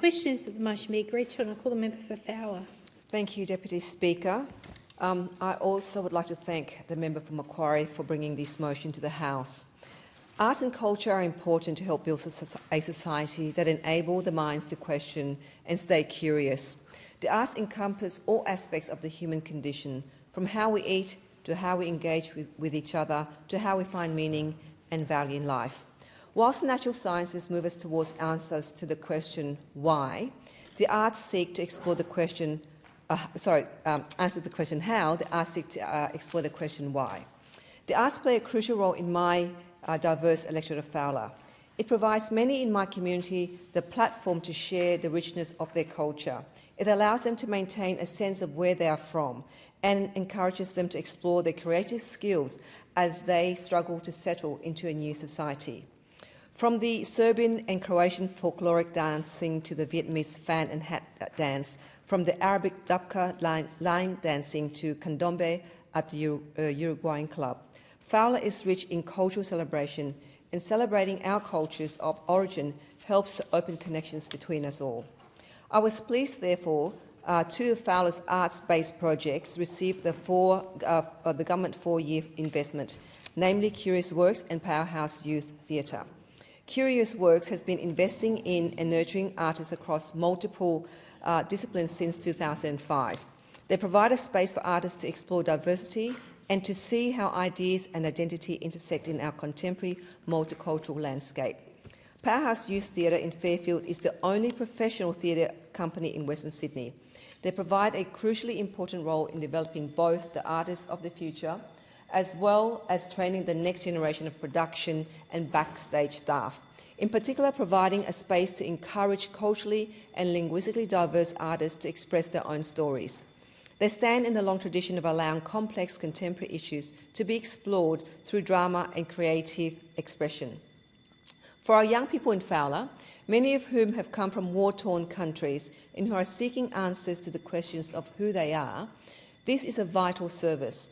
questions that the motion be agreed to, and I call the member for Fowler. Thank you, Deputy Speaker. I also would like to thank the member for Macquarie for bringing this motion to the House. Arts and culture are important to help build a society that enable the minds to question and stay curious. The arts encompass all aspects of the human condition, from how we eat to how we engage with each other to how we find meaning and value in life. Whilst the natural sciences move us towards answers to the question why, the arts seek to explore the question answer the question how, the arts seek to explore the question why. The arts play a crucial role in my diverse electorate of Fowler. It provides many in my community the platform to share the richness of their culture. It allows them to maintain a sense of where they are from and encourages them to explore their creative skills as they struggle to settle into a new society. From the Serbian and Croatian folkloric dancing to the Vietnamese fan and hat dance, from the Arabic dabka line dancing to candombe at the Uruguayan club, Fowler is rich in cultural celebration, and celebrating our cultures of origin helps open connections between us all. I was pleased, therefore, two of Fowler's arts-based projects received the government four-year investment, namely Curious Works and Powerhouse Youth Theatre. Curious Works has been investing in and nurturing artists across multiple disciplines since 2005. They provide a space for artists to explore diversity and to see how ideas and identity intersect in our contemporary multicultural landscape. Powerhouse Youth Theatre in Fairfield is the only professional theatre company in Western Sydney. They provide a crucially important role in developing both the artists of the future as well as training the next generation of production and backstage staff, in particular providing a space to encourage culturally and linguistically diverse artists to express their own stories. They stand in the long tradition of allowing complex contemporary issues to be explored through drama and creative expression. For our young people in Fowler, many of whom have come from war-torn countries and who are seeking answers to the questions of who they are, this is a vital service.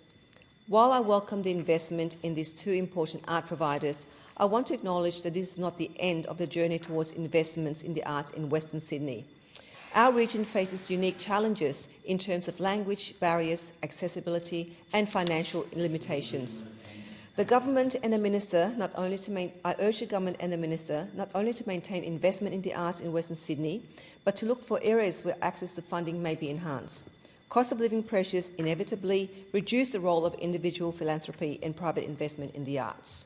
While I welcome the investment in these two important art providers, I want to acknowledge that this is not the end of the journey towards investments in the arts in Western Sydney. Our region faces unique challenges in terms of language barriers, accessibility and financial limitations. The government and the minister I urge the government and the minister not only to maintain investment in the arts in Western Sydney, but to look for areas where access to funding may be enhanced. Cost of living pressures inevitably reduce the role of individual philanthropy and private investment in the arts.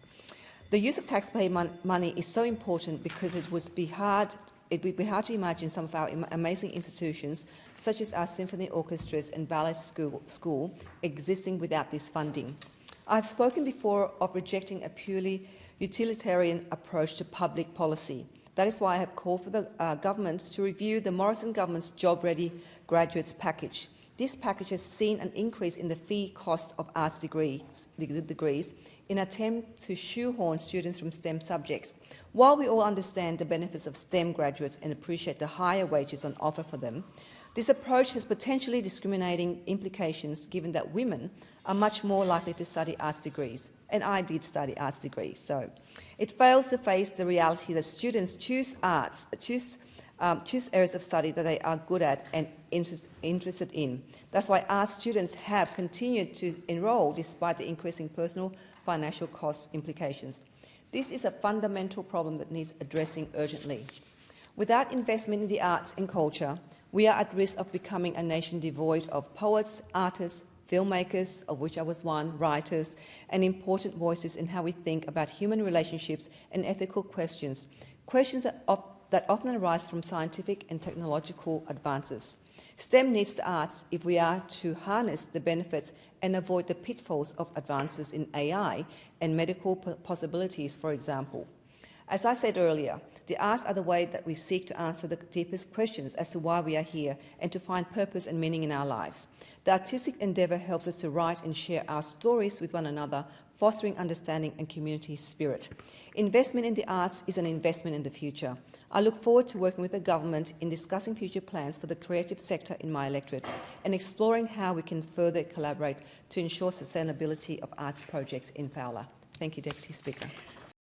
The use of taxpayer money is so important because it would be hard to imagine some of our amazing institutions, such as our symphony orchestras and ballet school, existing without this funding. I've spoken before of rejecting a purely utilitarian approach to public policy. That is why I have called for the government to review the Morrison government's Job Ready Graduates package. This package has seen an increase in the fee cost of arts degrees in an attempt to shoehorn students from STEM subjects. While we all understand the benefits of STEM graduates and appreciate the higher wages on offer for them, this approach has potentially discriminating implications given that women are much more likely to study arts degrees, and I did study arts degrees, so it fails to face the reality that students choose areas of study that they are good at and interested in. That's why arts students have continued to enrol despite the increasing personal financial cost implications. This is a fundamental problem that needs addressing urgently. Without investment in the arts and culture, we are at risk of becoming a nation devoid of poets, artists, filmmakers, of which I was one, writers, and important voices in how we think about human relationships and ethical questions that often arise from scientific and technological advances. STEM needs the arts if we are to harness the benefits and avoid the pitfalls of advances in AI and medical possibilities, for example. As I said earlier, the arts are the way that we seek to answer the deepest questions as to why we are here and to find purpose and meaning in our lives. The artistic endeavour helps us to write and share our stories with one another, fostering understanding and community spirit. Investment in the arts is an investment in the future. I look forward to working with the government in discussing future plans for the creative sector in my electorate and exploring how we can further collaborate to ensure sustainability of arts projects in Fowler. Thank you, Deputy Speaker.